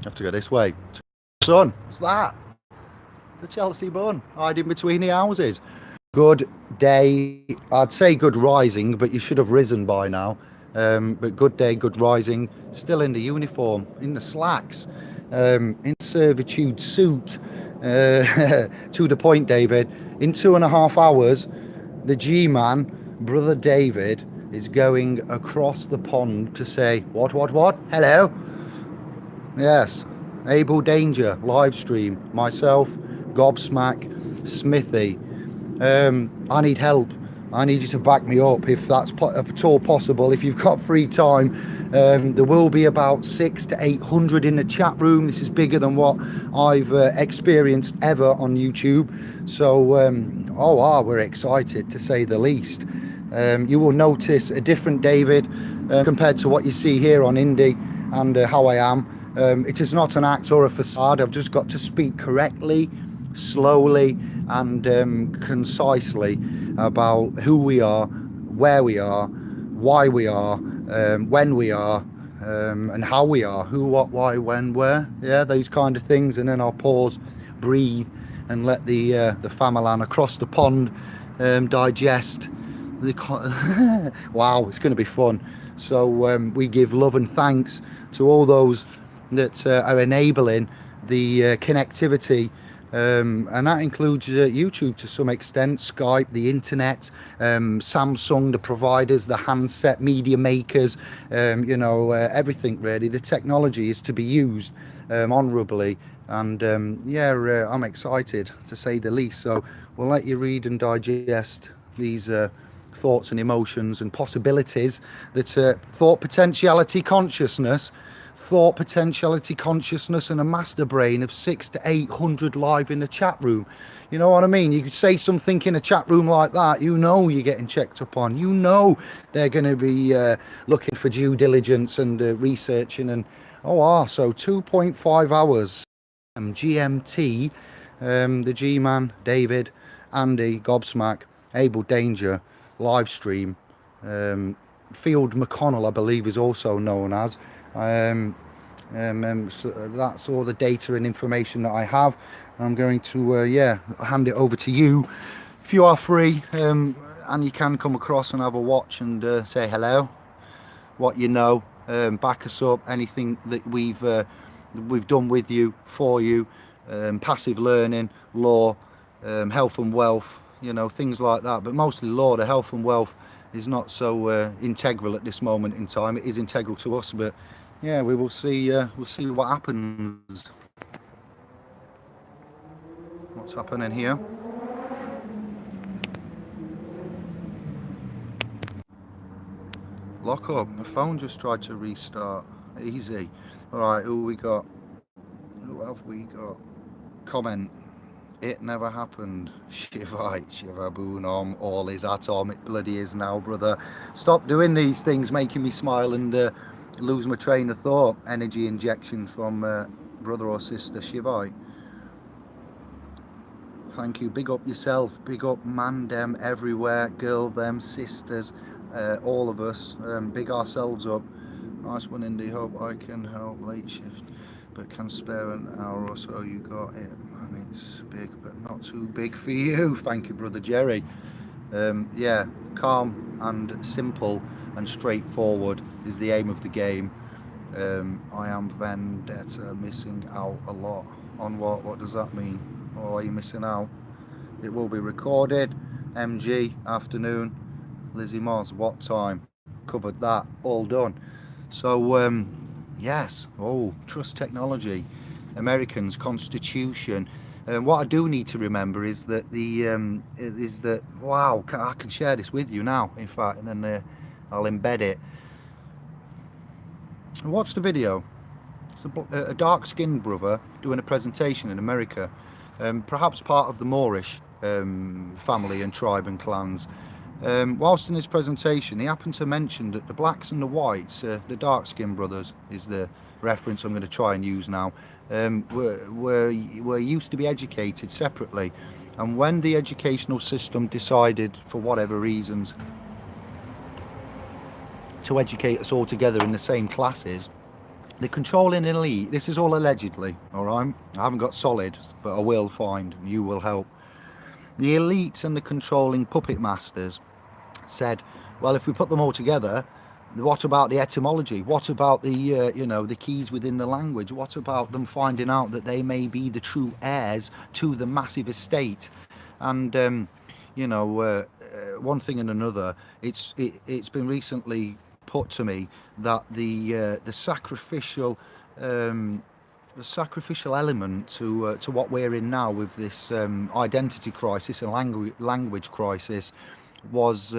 have to go this way. Son, what's that? The Chelsea bun hiding between the houses. Good day. I'd say good rising, but you should have risen by now. But good day, good rising. Still in the uniform, in the slacks, in servitude suit. To the point, David. In 2.5 hours, the G-man, brother David, is going across the pond to say, what? Hello? Yes. Able Danger, live stream. Myself, Gobsmack, Smithy. I need help. I need you to back me up if that's at all possible. If you've got free time, there will be about 600 to 800 in the chat room. This is bigger than what I've experienced ever on YouTube. So, we're excited to say the least. You will notice a different David compared to what you see here on Indie and how I am. It is not an act or a facade. I've just got to speak correctly, slowly and concisely about who we are, where we are, why we are, when we are, and how we are, who, what, why, when, where, yeah, those kind of things. And then I'll pause, breathe and let the famalan across the pond digest the wow, it's going to be fun. So we give love and thanks to all those that are enabling the connectivity, and that includes YouTube to some extent, Skype, the internet, Samsung, the providers, the handset media makers, everything really. The technology is to be used honourably, and I'm excited to say the least. So we'll let you read and digest these thoughts and emotions and possibilities that thought potentiality consciousness and a master brain of 600 to 800 live in the chat room. You know what I mean? You could say something in a chat room like that, you're getting checked up on, they're going to be looking for due diligence and researching, and so 2.5 hours GMT, the G-man, David, Andy, Gobsmack, Able Danger, live stream, Field McConnell I believe is also known as. So that's all the data and information that I have. I'm going to hand it over to you if you are free, and you can come across and have a watch and say hello, what back us up, anything that we've done with you, for you, passive learning, law, health and wealth, things like that, but mostly law. The health and wealth is not so integral at this moment in time. It is integral to us, but yeah, we will see. We'll see what happens. What's happening here? Lock up. The phone just tried to restart. Easy. All right. Who we got? Who have we got? Comment. It never happened. Shivite, Shivaboon, all is atom. It bloody is now, brother. Stop doing these things, making me smile and lose my train of thought. Energy injections from brother or sister Shivite. Thank you. Big up yourself. Big up man, them, everywhere. Girl, them, sisters, all of us. Big ourselves up. Nice one, Indy. Hope I can help. Late shift, but can spare an hour or so. You got it. And it's big, but not too big for you. Thank you, brother Jerry. Calm and simple and straightforward is the aim of the game. I am vendetta, missing out a lot. On what? What does that mean? Or are you missing out? It will be recorded. MG, afternoon. Lizzie Moss, what time? Covered that, all done. So yes, trust technology, Americans, Constitution. What I do need to remember is that wow, I can share this with you now, in fact, and then I'll embed it. Watch the video. It's a dark-skinned brother doing a presentation in America, perhaps part of the Moorish family and tribe and clans. Whilst in his presentation, he happened to mention that the blacks and the whites, the dark-skinned brothers is the reference I'm going to try and use now, were used to be educated separately, and when the educational system decided, for whatever reasons, to educate us all together in the same classes, The controlling elite, this is all allegedly, all right? I haven't got solid, but I will find, and you will help. The elites and the controlling puppet masters said, well, if we put them all together, what about the etymology? What about the, the keys within the language? What about them finding out that they may be the true heirs to the massive estate? And, one thing and another, it's been recently put to me that the sacrificial element to what we're in now with this identity crisis and language crisis was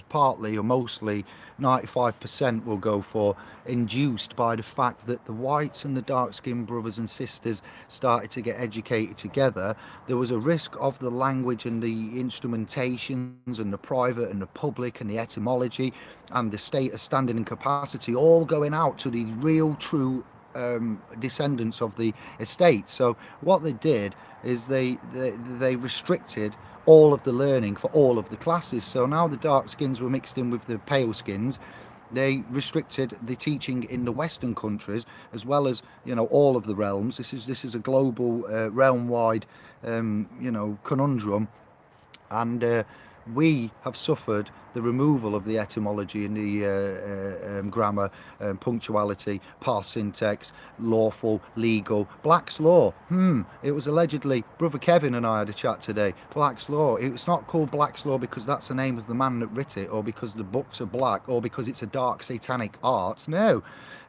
partly or mostly 95% will go for induced by the fact that the whites and the dark-skinned brothers and sisters started to get educated together. There was a risk of the language and the instrumentations and the private and the public and the etymology and the status, standing and capacity all going out to the real true descendants of the estate. So what they did is they restricted all of the learning for all of the classes. So now the dark skins were mixed in with the pale skins. They restricted the teaching in the Western countries as well as all of the realms. This is a global realm-wide conundrum, and we have suffered the removal of the etymology and the grammar, punctuality, past syntax, lawful, legal, Black's Law. It was allegedly, Brother Kevin and I had a chat today, Black's Law. It's not called Black's Law because that's the name of the man that writ it, or because the books are black, or because it's a dark satanic art. No.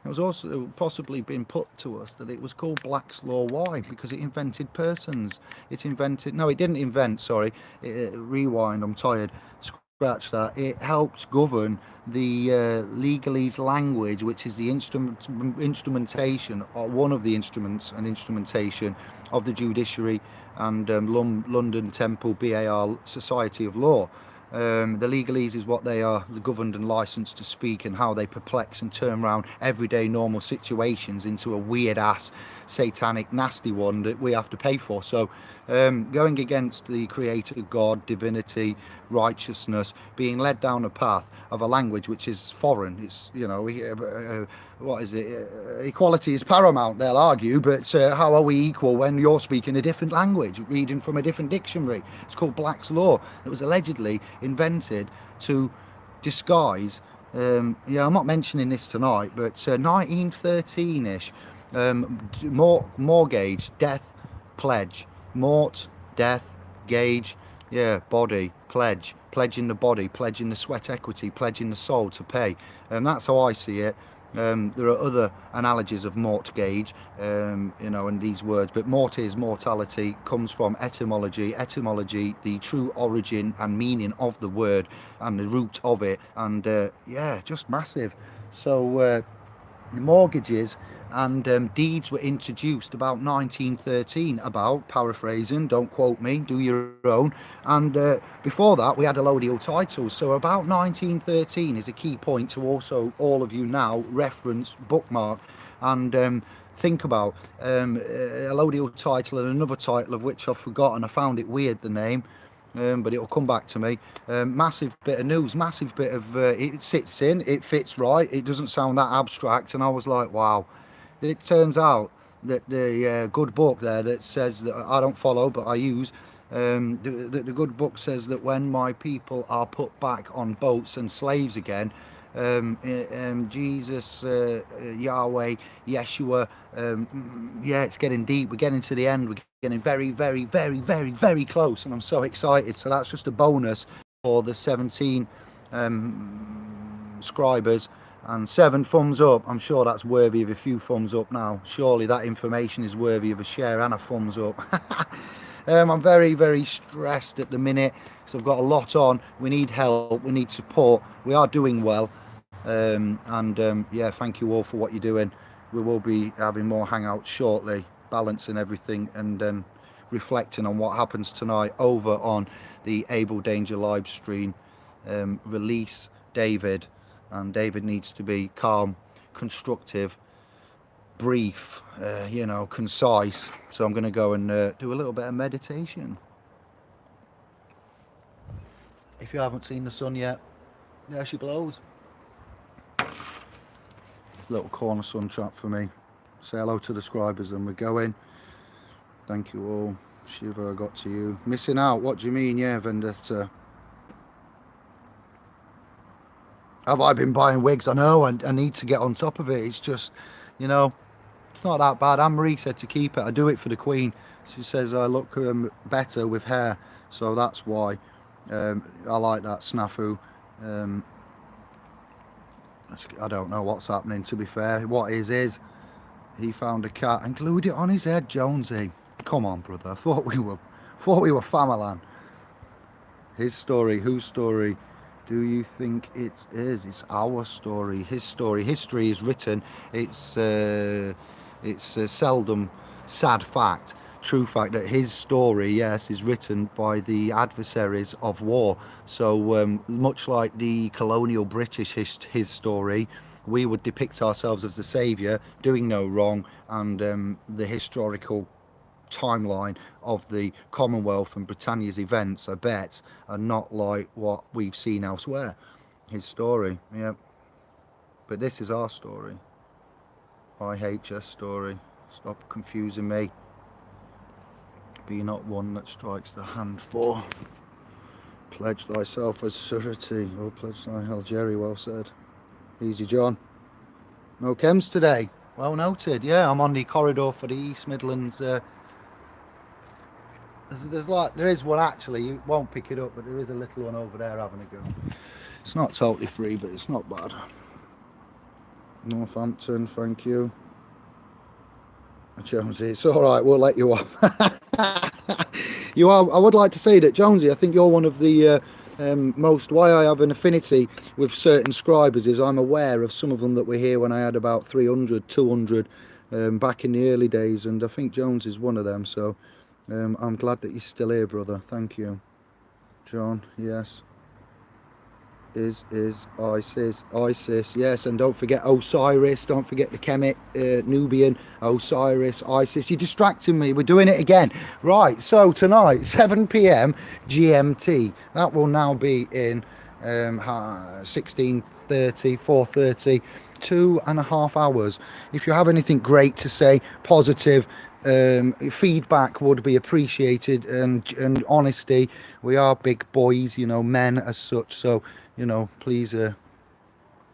It was also possibly been put to us that it was called Black's Law. Why? Because it invented persons. It didn't invent, sorry. Rewind, I'm tired. Scratch that. It helped govern the legalese language, which is the instrumentation, or one of the instruments and instrumentation of the judiciary and London Temple BAR Society of Law. The legalese is what they are governed and licensed to speak, and how they perplex and turn around everyday normal situations into a weird ass satanic nasty one that we have to pay for. So going against the creator God, divinity, righteousness, being led down a path of a language which is foreign. It's what is it, equality is paramount, they'll argue, but how are we equal when you're speaking a different language, reading from a different dictionary? It's called Black's Law. It was allegedly invented to disguise, I'm not mentioning this tonight, but 1913-ish, mortgage, death, pledge, mort, death, gauge, body, pledging the body, pledging the sweat equity, pledging the soul to pay. And that's how I see it. There are other analogies of mortgage, and these words, but mortis, mortality, comes from etymology, the true origin and meaning of the word and the root of it, and just massive. So mortgages and deeds were introduced about 1913, about, paraphrasing, don't quote me, do your own, and before that we had allodial titles. So about 1913 is a key point to also all of you now reference, bookmark, and think about allodial title, and another title of which I've forgotten. I found it weird, the name, but it'll come back to me. Massive bit of news, massive bit of it sits in, it fits right, it doesn't sound that abstract, and I was like, wow. It turns out that the good book there that says, that I don't follow but I use, the good book says that when my people are put back on boats and slaves again, Jesus, Yahweh, Yeshua, it's getting deep, we're getting to the end, we're getting very, very, very, very, very close, and I'm so excited. So that's just a bonus for the 17 subscribers, and 7 thumbs up. I'm sure that's worthy of a few thumbs up now. Surely that information is worthy of a share and a thumbs up. I'm very, very stressed at the minute, so I've got a lot on. We need help, we need support. We are doing well, and thank you all for what you're doing. We will be having more hangouts shortly, balancing everything, and then reflecting on what happens tonight over on the Able Danger live stream. Release David, and David needs to be calm, constructive, brief, concise. So I'm going to go and do a little bit of meditation. If you haven't seen the sun yet, there she blows. little corner sun trap for me. Say hello to the subscribers and we're going. Thank you all. Shiva, I got to you. Missing out, what do you mean? Yeah, Vendetta. Have I been buying wigs? I know, I need to get on top of it. It's just, you know, it's not that bad. Anne-Marie said to keep it. I do it for the Queen. She says I look better with hair, so that's why. I like that snafu. I don't know what's happening, to be fair. What is he found a cat and glued it on his head, Jonesy. Come on, brother. I thought we were family. His story, whose story do you think it is? It's our story, his story. History is written. It's seldom sad fact, true fact that his story, yes, is written by the adversaries of war. So much like the colonial British his story, we would depict ourselves as the saviour, doing no wrong, and the historical timeline of the Commonwealth and Britannia's events, I bet, are not like what we've seen elsewhere. His story, yeah. But this is our story. IHS story. Stop confusing me. Be not one that strikes the hand for. Pledge thyself as surety. Oh, pledge thy hell, Jerry, well said. Easy, John. No chems today. Well noted. Yeah, I'm on the corridor for the East Midlands. There is one actually. You won't pick it up, but there is a little one over there having a go. It's not totally free, but it's not bad. Northampton, thank you. Jonesy, it's all right. We'll let you off. You are. I would like to say that, Jonesy, I think you're one of the most. Why I have an affinity with certain scribers is I'm aware of some of them that were here when I had about 300, 200 back in the early days, and I think Jones is one of them. So I'm glad that you're still here, brother. Thank you, John. Yes. Is Isis, yes, and don't forget Osiris, don't forget the Kemet, Nubian, Osiris, Isis. You're distracting me. We're doing it again. Right, so tonight 7 p.m. GMT, that will now be in 16:30, 4:30, 2.5 hours. If you have anything great to say, positive, feedback would be appreciated, and honesty. We are big boys, you know, men as such, so you know, please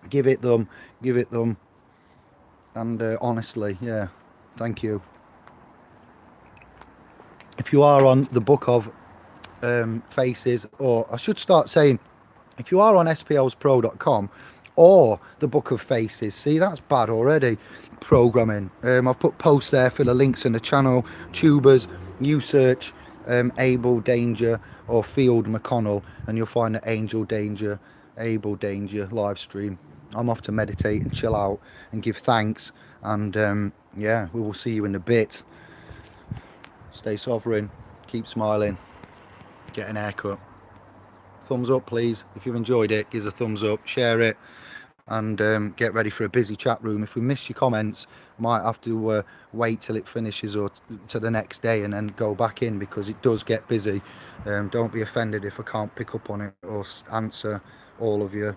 give it them, and honestly, yeah, thank you. If you are on the Book of Faces, or I should start saying, if you are on spolspro.com or the Book of Faces, see, that's bad already, programming. I've put posts there for the links in the channel. Tubers, you search Abel Danger or Field McConnell and you'll find the Angel Danger, Abel Danger live stream. I'm off to meditate and chill out and give thanks, and yeah, we will see you in a bit. Stay sovereign, keep smiling, get an haircut. Thumbs up please if you've enjoyed it. Give us a thumbs up, share it, and get ready for a busy chat room. If we miss your comments, might have to wait till it finishes or to the next day and then go back in, because it does get busy. Don't be offended if I can't pick up on it or answer all of you.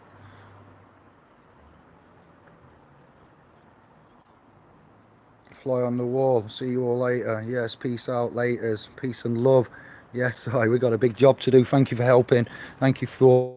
Fly on the wall. See you all later. Yes, peace out, laters. Peace and love. Yes, we got a big job to do. Thank you for helping. Thank you for